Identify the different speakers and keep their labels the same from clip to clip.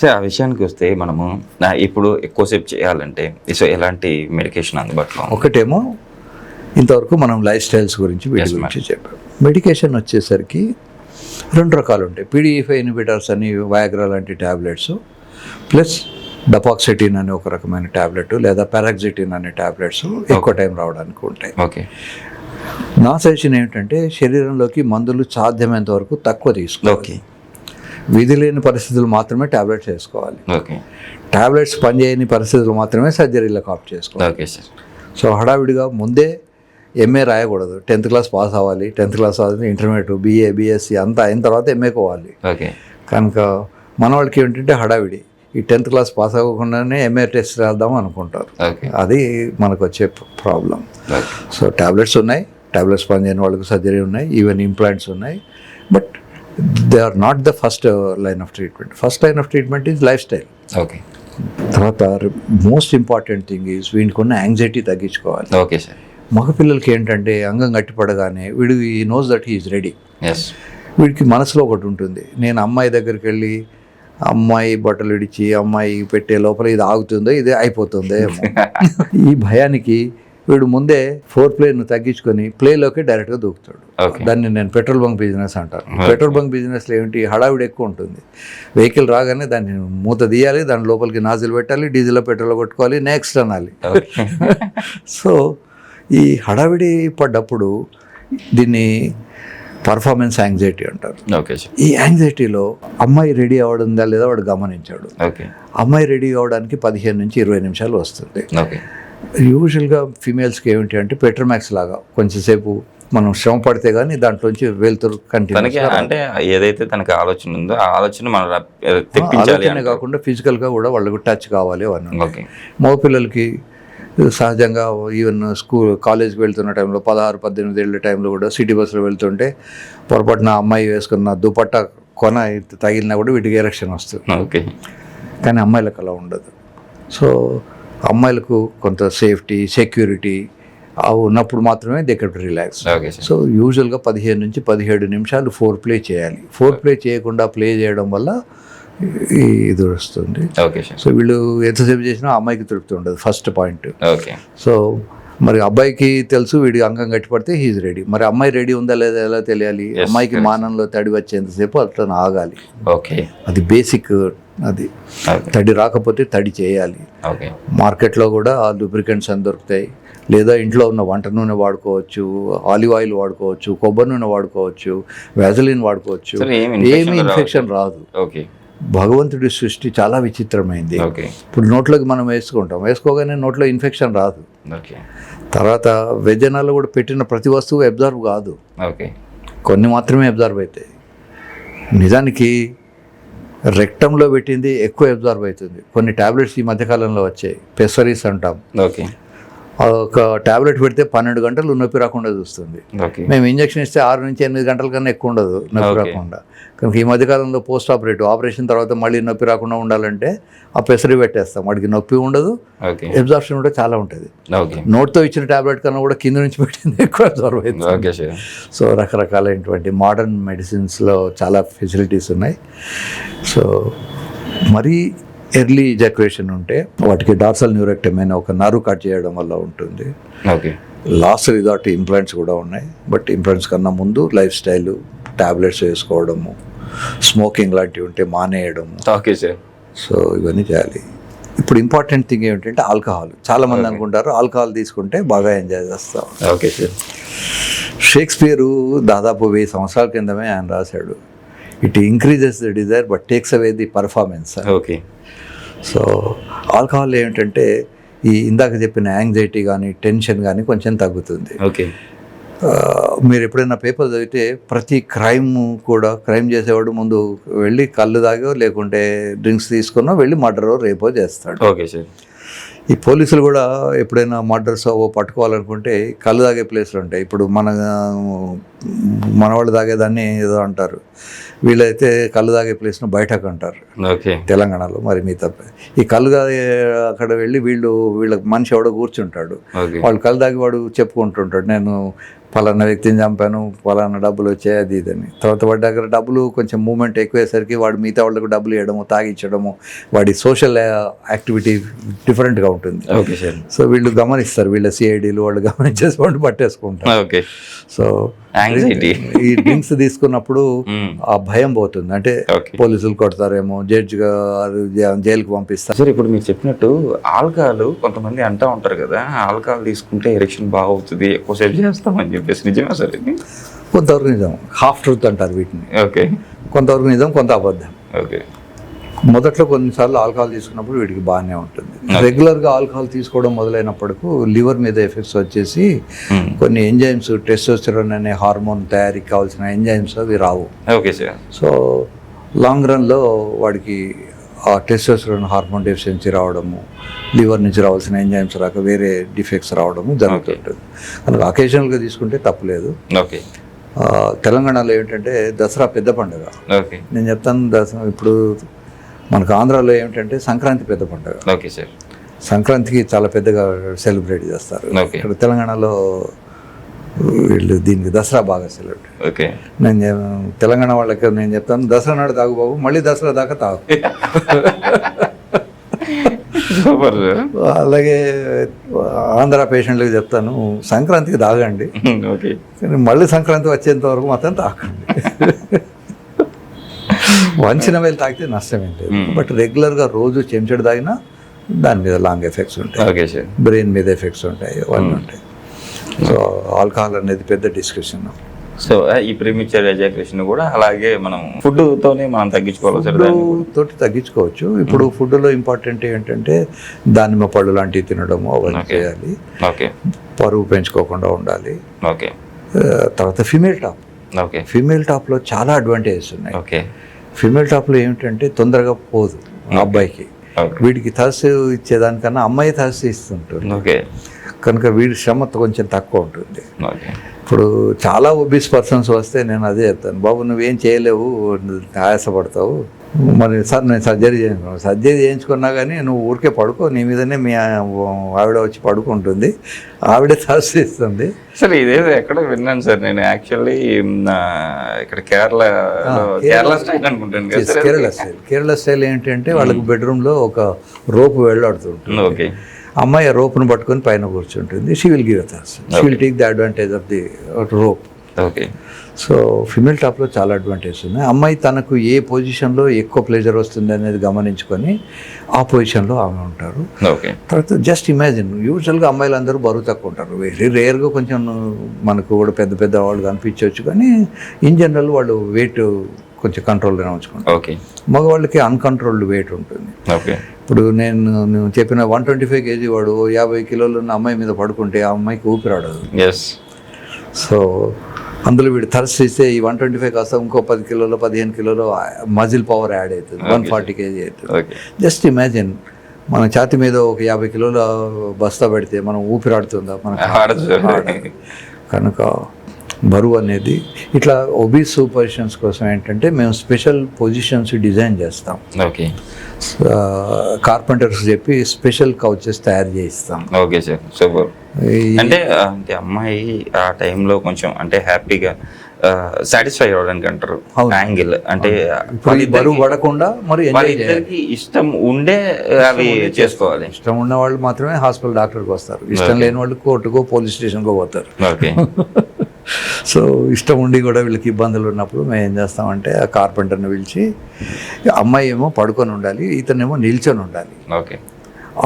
Speaker 1: So ఆ విషయానికి వస్తే మనము ఇప్పుడు ఎక్కువసేపు చేయాలంటే సో ఎలాంటి మెడికేషన్ అందుబాటులో ఉంది?
Speaker 2: ఒకటేమో ఇంతవరకు మనం లైఫ్ స్టైల్స్ గురించి వీటి
Speaker 1: Yes,
Speaker 2: గురించి చెప్పాం. మెడికేషన్ వచ్చేసరికి 2 రకాలు ఉంటాయి. PDE5 ఇన్హిబిటర్స్ అని వయాగ్రా లాంటి ట్యాబ్లెట్స్, ప్లస్ డపాక్సిటిన్ అనే ఒక రకమైన ట్యాబ్లెట్, లేదా పారాక్సిటిన్ అనే ట్యాబ్లెట్స్ ఎక్కువ టైం రావడానికి ఉంటాయి.
Speaker 1: ఓకే.
Speaker 2: నా సజెషన్ ఏమిటంటే శరీరంలోకి మందులు సాధ్యమైనంత వరకు తక్కువ తీసుకోవాలి.
Speaker 1: ఓకే.
Speaker 2: విధి లేని పరిస్థితులు మాత్రమే ట్యాబ్లెట్స్ వేసుకోవాలి.
Speaker 1: ఓకే.
Speaker 2: ట్యాబ్లెట్స్ పనిచేయని పరిస్థితులు మాత్రమే సర్జరీలకు ఆప్ట్ చేసుకోవాలి.
Speaker 1: Okay sir.
Speaker 2: సో హడావిడిగా ముందే ఎంఏ రాయకూడదు. 10th క్లాస్ పాస్ అవ్వాలి, 10th క్లాస్ అవ్వాలి, ఇంటర్మీడియట్, BA, BSc అంతా అయిన తర్వాత ఎంఏ కోవాలి.
Speaker 1: ఓకే.
Speaker 2: కనుక మన వాళ్ళకి ఏంటంటే హడావిడి, ఈ 10th క్లాస్ పాస్ అవ్వకుండానే ఎంఏ టెస్ట్ రాద్దాం అనుకుంటారు.
Speaker 1: ఓకే.
Speaker 2: అది మనకు వచ్చే ప్రాబ్లం.
Speaker 1: ఓకే.
Speaker 2: సో ట్యాబ్లెట్స్ ఉన్నాయి, ట్యాబ్లెట్స్ పనిచేయని వాళ్ళకి సర్జరీ ఉన్నాయి, ఈవెన్ ఇంప్లాంట్స్ ఉన్నాయి. But they are not the first line of treatment. First line of treatment is lifestyle.
Speaker 1: Okay.
Speaker 2: తర్వాత మోస్ట్ ఇంపార్టెంట్ థింగ్ ఈజ్ వీడికి ఉన్న యాంగ్జైటీ తగ్గించుకోవాలి.
Speaker 1: Okay sir.
Speaker 2: మగపిల్లలకి ఏంటంటే అంగం గట్టిపడగానే వీడు ఈ knows that he's ready.
Speaker 1: Yes.
Speaker 2: వీడికి మనసులో ఒకటి ఉంటుంది, నేను అమ్మాయి దగ్గరికి వెళ్ళి అమ్మాయి బట్టలు ఇడిచి అమ్మాయి పెట్టే లోపల ఇది ఆగుతుందో ఇది అయిపోతుందో ఏమో. ఈ భయానికి వీడు ముందే ఫోర్ ప్లేను తగ్గించుకొని ప్లేలోకి డైరెక్ట్గా దూకుతాడు. దాన్ని నేను పెట్రోల్ బంక్ బిజినెస్ అంటాను. పెట్రోల్ బంక్ బిజినెస్లో ఏంటి, హడావిడి ఎక్కువ ఉంటుంది. వెహికల్ రాగానే దాన్ని మూత తీయాలి, దాని లోపలికి నాజిల్ పెట్టాలి, డీజిల్లో పెట్రోల్ కొట్టుకోవాలి, నెక్స్ట్ అనాలి. సో ఈ హడావిడి పడ్డప్పుడు దీన్ని పర్ఫార్మెన్స్ యాంగ్జైటీ అంటారు.
Speaker 1: Okay sir.
Speaker 2: ఈ యాంగ్జైటీలో అమ్మాయి రెడీ అవ్వడందా లేదా వాడు గమనించాడు.
Speaker 1: ఓకే.
Speaker 2: అమ్మాయి రెడీ అవ్వడానికి 15 నుంచి 20 నిమిషాలు వస్తుంది.
Speaker 1: ఓకే.
Speaker 2: యూజువల్గా ఫీమేల్స్కి ఏమిటి అంటే పెట్రోమాక్స్ లాగా కొంచెంసేపు మనం శ్రమ పడితే కానీ దాంట్లోంచి వెళ్తురు కంటిన్యూ.
Speaker 1: అంటే ఏదైతే తనకి ఆలోచన ఉందో ఆ ఆలోచన మనం తెప్పించాలి
Speaker 2: కాకుండా ఫిజికల్గా కూడా వాళ్ళకు టచ్ కావాలి అని.
Speaker 1: ఓకే.
Speaker 2: మగపిల్లలకి సహజంగా ఈవెన్ కాలేజ్కి వెళ్తున్న టైంలో 16-18 ఏళ్ళ టైంలో కూడా సిటీ బస్సులో వెళ్తుంటే పొరపాటున అమ్మాయి వేసుకున్న దుపట్టా కొన తగిలినా కూడా వీటికి ఎరక్షన్ వస్తుంది.
Speaker 1: ఓకే.
Speaker 2: కానీ అమ్మాయిలకు అలా ఉండదు. సో అమ్మాయిలకు కొంత సేఫ్టీ, సెక్యూరిటీ ఉన్నప్పుడు మాత్రమే దే కెన్ రిలాక్స్. సో యూజువల్గా 15 నుంచి 17 నిమిషాలు ఫోర్ ప్లే చేయాలి. ఫోర్ ప్లే చేయకుండా ప్లే చేయడం వల్ల ఇది వస్తుంది. సో వీళ్ళు ఎంతసేపు చేసినా అమ్మాయికి తృప్తి ఉండదు, ఫస్ట్ పాయింట్. సో మరి అబ్బాయికి తెలుసు వీడి అంగం గట్టిపడితే హీజ్ రెడీ. మరి అమ్మాయి రెడీ ఉందా లేదా ఎలా తెలియాలి? అమ్మాయికి మానంలో తడి వచ్చేంతసేపు అట్లా ఆగాలి.
Speaker 1: ఓకే.
Speaker 2: అది బేసిక్. అది తడి రాకపోతే తడి చేయాలి.
Speaker 1: ఓకే.
Speaker 2: మార్కెట్లో కూడా ఆ లూబ్రికెంట్స్ అని దొరుకుతాయి, లేదా ఇంట్లో ఉన్న వంట నూనె వాడుకోవచ్చు, ఆలివ్ ఆయిల్ వాడుకోవచ్చు, కొబ్బరి నూనె వాడుకోవచ్చు, వ్యాజలిన్ వాడుకోవచ్చు. ఏమి ఇన్ఫెక్షన్ రాదు.
Speaker 1: ఓకే.
Speaker 2: భగవంతుడి సృష్టి చాలా విచిత్రమైంది. ఇప్పుడు నోట్లోకి మనం వేసుకోగానే నోట్లో ఇన్ఫెక్షన్ రాదు. తర్వాత వెజనాలు కూడా పెట్టిన ప్రతి వస్తువు అబ్జర్వ్ కాదు, కొన్ని మాత్రమే అబ్జర్వ్ అవుతాయి. నిజానికి రెక్టంలో పెట్టింది ఎక్కువ అబ్జర్వ్ అవుతుంది. కొన్ని ట్యాబ్లెట్స్ ఈ మధ్యకాలంలో వచ్చాయి, పెసరీస్ అంటాం. ఒక ట్యాబ్లెట్ పెడితే 12 గంటలు నొప్పి రాకుండా చూస్తుంది. మేము ఇంజక్షన్ ఇస్తే 6 నుంచి 8 గంటల కన్నా ఎక్కువ ఉండదు నొప్పి రాకుండా. కనుక ఈ మధ్యకాలంలో పోస్ట్ ఆపరేషన్ తర్వాత మళ్ళీ నొప్పి రాకుండా ఉండాలంటే ఆ పెసరి పెట్టేస్తాం, వాడికి నొప్పి ఉండదు, అబ్జార్ప్షన్ కూడా చాలా ఉంటుంది. నోట్తో ఇచ్చిన ట్యాబ్లెట్ కన్నా కూడా కింద నుంచి పెట్టింది ఎక్కువ అబ్జర్వ్ అవుతుంది. సో రకరకాలైనటువంటి మోడర్న్ మెడిసిన్స్లో చాలా ఫెసిలిటీస్ ఉన్నాయి. సో మరీ ఎర్లీ ఎజాక్యులేషన్ ఉంటే వాటికి డార్సల్ న్యూరెక్టమీ అనే ఒక నర్వ్ కట్ చేయడం వల్ల ఉంటుంది. లాస్ట్ రిజార్ట్ ఇంప్లాంట్స్ కూడా ఉన్నాయి. బట్ ఇంప్లాంట్స్ కన్నా ముందు లైఫ్ స్టైల్, ట్యాబ్లెట్స్ వేసుకోవడము, స్మోకింగ్ లాంటివి ఉంటే మానేయడము.
Speaker 1: Okay sir.
Speaker 2: సో ఇవన్నీ చేయాలి. ఇప్పుడు ఇంపార్టెంట్ థింగ్ ఏమిటంటే ఆల్కహాల్. చాలామంది అనుకుంటారు ఆల్కహాల్ తీసుకుంటే బాగా ఎంజాయ్ చేస్తాం.
Speaker 1: Okay sir.
Speaker 2: షేక్స్పియరు దాదాపు 1000 సంవత్సరాల కిందమే ఆయన రాశాడు, it increases the desire but takes away the performance.
Speaker 1: Okay.
Speaker 2: So alcohol ఏమిటంటే ఈ ఇందాక చెప్పిన యాంగ్జైటీ కానీ టెన్షన్ కానీ కొంచెం తగ్గుతుంది.
Speaker 1: ఓకే.
Speaker 2: మీరు ఎప్పుడైనా పేపర్ చదివితే ప్రతి క్రైమ్ చేసేవాడు ముందు వెళ్ళి కళ్ళు తాగో లేకుంటే డ్రింక్స్ తీసుకున్నా వెళ్ళి మర్డరో రేపో చేస్తాడు.
Speaker 1: Okay sir.
Speaker 2: ఈ పోలీసులు కూడా ఎప్పుడైనా మర్డర్స్ పట్టుకోవాలనుకుంటే కళ్ళు తాగే ప్లేస్లు ఉంటాయి. ఇప్పుడు మనవాళ్ళు తాగేదాన్ని ఏదో అంటారు, వీళ్ళైతే కళ్ళు తాగే ప్లేస్ను బయటకు అంటారు తెలంగాణలో. మరి మీ తప్ప ఈ కళ్ళు తాగే అక్కడ వెళ్ళి వీళ్ళ మనిషి ఎవడో కూర్చుంటాడు, వాళ్ళు కళ్ళు తాగి వాడు చెప్పుకుంటుంటాడు, నేను పలానా వ్యక్తిని చంపాను, పలానా డబ్బులు వచ్చాయి, అది ఇదని. తర్వాత వాడి దగ్గర డబ్బులు కొంచెం మూమెంట్ ఎక్కువేసరికి వాడు మిగతా వాళ్ళకు డబ్బులు ఇవ్వడము, తాగిచ్చడము, వాడి సోషల్ యాక్టివిటీ డిఫరెంట్గా ఉంటుంది.
Speaker 1: Okay sir.
Speaker 2: సో వీళ్ళు గమనిస్తారు, వీళ్ళ సిఐడీలు వాళ్ళు గమనించేసి వాళ్ళు పట్టేసుకుంటారు.
Speaker 1: ఓకే.
Speaker 2: సో
Speaker 1: యాంగ్జైటీ,
Speaker 2: ఈ డ్రింక్స్ తీసుకున్నప్పుడు ఆ భయం పోతుంది. అంటే పోలీసులు కొడతారేమో, జడ్జి జైలుకి పంపిస్తారు.
Speaker 1: సార్ ఇప్పుడు మీరు చెప్పినట్టు ఆల్కహాల్ కొంతమంది అంటూ ఉంటారు కదా, ఆల్కహాల్ తీసుకుంటే ఎరెక్షన్ బాగా అవుతుంది, ఎక్కువసేపు చేస్తామని చెప్పేసి, నిజమే సార్ ఇది?
Speaker 2: కొంతవరకు నిజం, హాఫ్ ట్రూత్ అంటారు వీటిని.
Speaker 1: ఓకే.
Speaker 2: కొంతవరకు నిజం, కొంత అబద్ధం.
Speaker 1: ఓకే.
Speaker 2: మొదట్లో కొన్నిసార్లు ఆల్కహాల్ తీసుకున్నప్పుడు వీడికి బాగానే ఉంటుంది. రెగ్యులర్గా ఆల్కహాల్ తీసుకోవడం మొదలైనప్పటికీ లివర్ మీద ఎఫెక్ట్స్ వచ్చేసి కొన్ని ఎంజైమ్స్, టెస్టోస్టెరాన్ అనే హార్మోన్ తయారీకి కావాల్సిన ఎంజైమ్స్ అవి రావు.
Speaker 1: Okay sir.
Speaker 2: సో లాంగ్ రన్లో వాడికి ఆ టెస్టోస్టెరాన్ హార్మోన్ డెఫిషియన్సీ రావడము, లివర్ నుంచి రావాల్సిన ఎంజైమ్స్ రాక వేరే డిఫెక్ట్స్ రావడము జరుగుతుంటుంది. కనుక అకేషనల్గా తీసుకుంటే తప్పులేదు.
Speaker 1: ఓకే.
Speaker 2: తెలంగాణలో ఏంటంటే దసరా పెద్ద పండుగ.
Speaker 1: ఓకే.
Speaker 2: నేను చెప్తాను, దసరా ఇప్పుడు మనకు ఆంధ్రాలో ఏమిటంటే సంక్రాంతి పెద్ద పండుగ.
Speaker 1: Okay sir.
Speaker 2: సంక్రాంతికి చాలా పెద్దగా సెలబ్రేట్ చేస్తారు. ఇక్కడ తెలంగాణలో వీళ్ళు దీనికి దసరా బాగా సెలబ్రేట్.
Speaker 1: ఓకే.
Speaker 2: నేను తెలంగాణ వాళ్ళకి నేను చెప్తాను, దసరా నాడు తాగు బాబు, మళ్ళీ దసరా దాకా తాగు. అలాగే ఆంధ్ర పేషెంట్లకు చెప్తాను, సంక్రాంతికి తాగండి, కానీ మళ్ళీ సంక్రాంతి వచ్చేంత వరకు మాత్రం తాగండి. వంచిన వేలు తాగితే నష్టం ఏం లేదు, బట్ రెగ్యులర్గా రోజు చెంచడు తాగినా దాని మీద లాంగ్ ఎఫెక్ట్స్ ఉంటాయి, బ్రెయిన్ మీద ఎఫెక్ట్స్ ఉంటాయి, అవన్నీ ఉంటాయి. సో ఆల్కహాల్ అనేది పెద్ద డిస్కషన్.
Speaker 1: సో ఈ ప్రీమిచర్ ఎజాక్యులేషన్ కూడా అలాగే మనం ఫుడ్తోనే మనం తగ్గించుకోవాలి సార్?
Speaker 2: తోటి తగ్గించుకోవచ్చు. ఇప్పుడు ఫుడ్లో ఇంపార్టెంట్ ఏంటంటే దానిమ్మ పళ్ళు లాంటివి తినడము, అవన్నీ చేయాలి.
Speaker 1: ఓకే.
Speaker 2: పరువు పెంచుకోకుండా ఉండాలి.
Speaker 1: ఓకే.
Speaker 2: తర్వాత ఫీమేల్ టాప్.
Speaker 1: ఓకే.
Speaker 2: ఫీమేల్ టాప్లో చాలా అడ్వాంటేజెస్ ఉన్నాయి.
Speaker 1: ఓకే.
Speaker 2: ఫీమేల్ టాప్లో ఏమిటంటే తొందరగా పోదు అబ్బాయికి, వీడికి థర్స్ ఇచ్చేదానికన్నా అమ్మాయి థర్స్ ఇస్తుంటుంది.
Speaker 1: ఓకే.
Speaker 2: కనుక వీడి శ్రమ కొంచెం తక్కువ ఉంటుంది.
Speaker 1: ఓకే.
Speaker 2: ఇప్పుడు చాలా ఒబీస్ పర్సన్స్ వస్తే నేను అదే చెప్తాను, బాబు నువ్వేం చేయలేవు, ఆయాసపడతావు, మరి సార్ నేను సర్జరీ చేయించుకున్నా కానీ నువ్వు ఊరికే పడుకో, నీ మీదనే మీ ఆవిడ వచ్చి పడుకుంటుంది, ఆవిడే థర్స్ ఇస్తుంది.
Speaker 1: సార్ ఇదేదో ఎక్కడ విన్నాను సార్ నేను, యాక్చువల్లీ ఇక్కడ కేరళ స్టైల్ అనుకుంటాను.
Speaker 2: కేరళ స్టైల్ ఏంటంటే వాళ్ళకి బెడ్రూమ్లో ఒక రోపు వెళ్ళాడుతుంటుంది.
Speaker 1: ఓకే.
Speaker 2: అమ్మాయి ఆ రోప్ను పట్టుకొని పైన కూర్చుంటుంది. She will give Thurs, she will take the advantage of the rope.
Speaker 1: Okay.
Speaker 2: So female టాప్లో చాలా అడ్వాంటేజ్ ఉన్నాయి. అమ్మాయి తనకు ఏ పొజిషన్లో ఎక్కువ ప్లెజర్ వస్తుంది అనేది గమనించుకొని ఆ పొజిషన్లో ఆమె ఉంటారు.
Speaker 1: ఓకే.
Speaker 2: తర్వాత జస్ట్ ఇమాజిన్, యూజువల్గా అమ్మాయిలు అందరూ బరువు తక్కువ ఉంటారు, వెరీ రేర్గా కొంచెం మనకు కూడా పెద్ద పెద్ద వాళ్ళు కనిపించవచ్చు, కానీ ఇన్ జనరల్ వాళ్ళు వెయిట్ కొంచెం కంట్రోల్గానే ఉంచుకుంటారు.
Speaker 1: ఓకే.
Speaker 2: మగవాళ్ళకి అన్కంట్రోల్డ్ వెయిట్ ఉంటుంది.
Speaker 1: ఓకే.
Speaker 2: ఇప్పుడు నేను చెప్పిన 125 kg వాడు 50 కిలోలు ఉన్న అమ్మాయి మీద పడుకుంటే ఆ అమ్మాయికి ఊపిరాడదు. సో అందులో వీడు థర్స్ ఇస్తే ఈ 125 కాస్త ఇంకో 10 కిలోలు 15 కిలోలు మజిల్ పవర్ యాడ్ అవుతుంది, 140 kg అవుతుంది. జస్ట్ ఇమాజిన్, మన ఛాతి మీద ఒక 50 కిలోల బస్తా పెడితే మనం ఊపిరాడుతుందా? మనకు కనుక బరువు అనేది ఇట్లా ఒబీస్ పొజిషన్స్ కోసం ఏంటంటే మేము స్పెషల్ పొజిషన్స్ డిజైన్ చేస్తాం.
Speaker 1: ఓకే.
Speaker 2: కార్పెంటర్స్ చెప్పి స్పెషల్ కౌచెస్ తయారు చేయిస్తాం.
Speaker 1: Okay sir, super. అంటే అమ్మాయి ఆ టైంలో కొంచెం అంటే హ్యాపీగా సాటిస్ఫై అవ్వడానికి అంటారు యాంగిల్, అంటే
Speaker 2: బరువు పడకుండా మరి
Speaker 1: ఇష్టం ఉండే అవి చేసుకోవాలి.
Speaker 2: ఇష్టం ఉన్న వాళ్ళు మాత్రమే హాస్పిటల్ డాక్టర్కి వస్తారు, ఇష్టం లేని వాళ్ళు కోర్టుకో పోలీస్ స్టేషన్కో పోతారు.
Speaker 1: ఓకే.
Speaker 2: సో ఇష్టం ఉండి కూడా వీళ్ళకి ఇబ్బందులు ఉన్నప్పుడు మేము ఏం చేస్తామంటే ఆ కార్పెంటర్ని పిలిచి, అమ్మాయి ఏమో పడుకొని ఉండాలి, ఇతనేమో నిల్చొని ఉండాలి.
Speaker 1: ఓకే.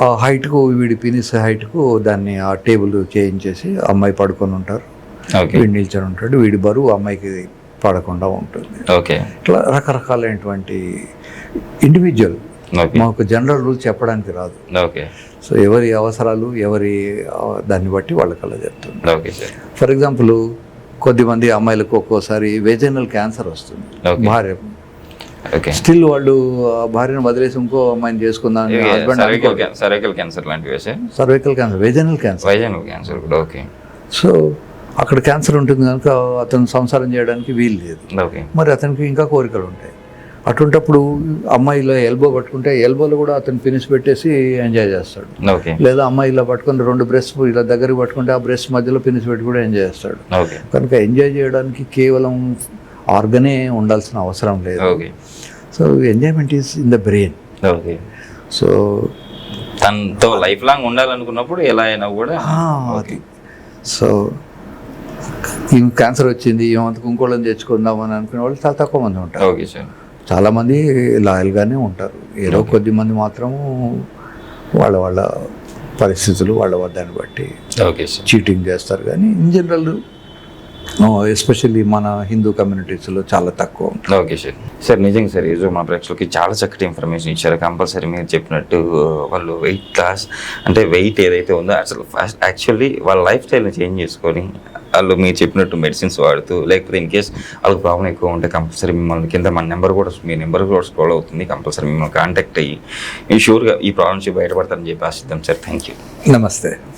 Speaker 2: ఆ హైట్కు వీడి పినిస్ హైట్కు దాన్ని ఆ టేబుల్ చేయించేసి అమ్మాయి పడుకొని ఉంటారు, వీడు నిల్చొని ఉంటాడు, వీడి బరువు అమ్మాయికి పడకుండా ఉంటుంది.
Speaker 1: ఓకే.
Speaker 2: ఇట్లా రకరకాలైనటువంటి ఇండివిజువల్, మాకు జనరల్ రూల్స్ చెప్పడానికి రాదు.
Speaker 1: ఓకే.
Speaker 2: సో ఎవరి అవసరాలు ఎవరి దాన్ని బట్టి వాళ్ళకి అలా చెప్తుంది.
Speaker 1: Okay sir.
Speaker 2: ఫర్ ఎగ్జాంపుల్ కొద్దిమంది అమ్మాయిలకు ఒక్కోసారి వెజైనల్ క్యాన్సర్ వస్తుంది, భార్య స్టిల్ వాళ్ళు భార్యను వదిలేసి ఇంకో అమ్మాయిని చేసుకుందాం.
Speaker 1: సర్వైకల్ క్యాన్సర్ లాంటివి,
Speaker 2: సర్వైకల్ క్యాన్సర్, వెజైనల్ క్యాన్సర్ కూడా. ఓకే. సో అక్కడ క్యాన్సర్ ఉంటుంది కనుక అతను సంసారం చేయడానికి వీలు లేదు, మరి అతనికి ఇంకా కోరికలు ఉంటాయి. అటువంటప్పుడు అమ్మాయిలో ఎల్బో పట్టుకుంటే ఎల్బోలో కూడా అతను పినిస్ పెట్టేసి ఎంజాయ్ చేస్తాడు.
Speaker 1: ఓకే
Speaker 2: లేదా అమ్మాయి ఇలా పట్టుకుని 2 బ్రెస్ట్ ఇలా దగ్గరికి పట్టుకుంటే ఆ బ్రెస్ట్ మధ్యలో పినిస్ పెట్టి కూడా ఎంజాయ్ చేస్తాడు.
Speaker 1: ఓకే
Speaker 2: కనుక ఎంజాయ్ చేయడానికి కేవలం ఆర్గనే ఉండాల్సిన అవసరం లేదు.
Speaker 1: Okay
Speaker 2: so enjoyment is in the brain.
Speaker 1: Okay
Speaker 2: so
Speaker 1: తనతో లైఫ్ లాంగ్ ఉండాలనుకున్నప్పుడు ఎలా అయినా కూడా
Speaker 2: అది. సో ఈ క్యాన్సర్ వచ్చింది ఏమంతకు ఇంకోళ్ళని తెచ్చుకుందాం అని అనుకునే వాళ్ళు చాలా తక్కువ మంది ఉంటారు.
Speaker 1: Okay sir.
Speaker 2: చాలామంది లాయల్గానే ఉంటారు. ఏదో కొద్ది మంది మాత్రము వాళ్ళ వాళ్ళ పరిస్థితులు వాళ్ళ దాన్ని బట్టి
Speaker 1: ఓకే సార్
Speaker 2: చీటింగ్ చేస్తారు. కానీ ఇన్ జనరల్ ఎస్పెషల్లీ మన హిందూ కమ్యూనిటీస్లో చాలా తక్కువ.
Speaker 1: Okay sir. సార్ నిజంగా సార్ ఈరోజు మా ప్రేక్షకులకి చాలా చక్కటి ఇన్ఫర్మేషన్ ఇచ్చారు. కంపల్సరీ మీరు చెప్పినట్టు వాళ్ళు వెయిట్ ఏదైతే ఉందో అసలు యాక్చువల్లీ వాళ్ళ లైఫ్ స్టైల్ని చేంజ్ చేసుకొని వాళ్ళు మీరు చెప్పినట్టు మెడిసిన్స్ వాడుతూ, లేకపోతే ఇన్ కేస్ వాళ్ళకి ప్రాబ్లం ఎక్కువ ఉంటే కంపల్సరీ మిమ్మల్ని కింద మన నెంబర్ కూడా మీ నెంబర్ కూడా స్క్రోల్ అవుతుంది. కంపల్సరీ మిమ్మల్ని కాంటాక్ట్ అయ్యి మీ షూర్గా ఈ ప్రాబ్లమ్ నుంచి బయటపడతారని చెప్పి ఆశిద్దాం సార్. Thank you.
Speaker 2: నమస్తే.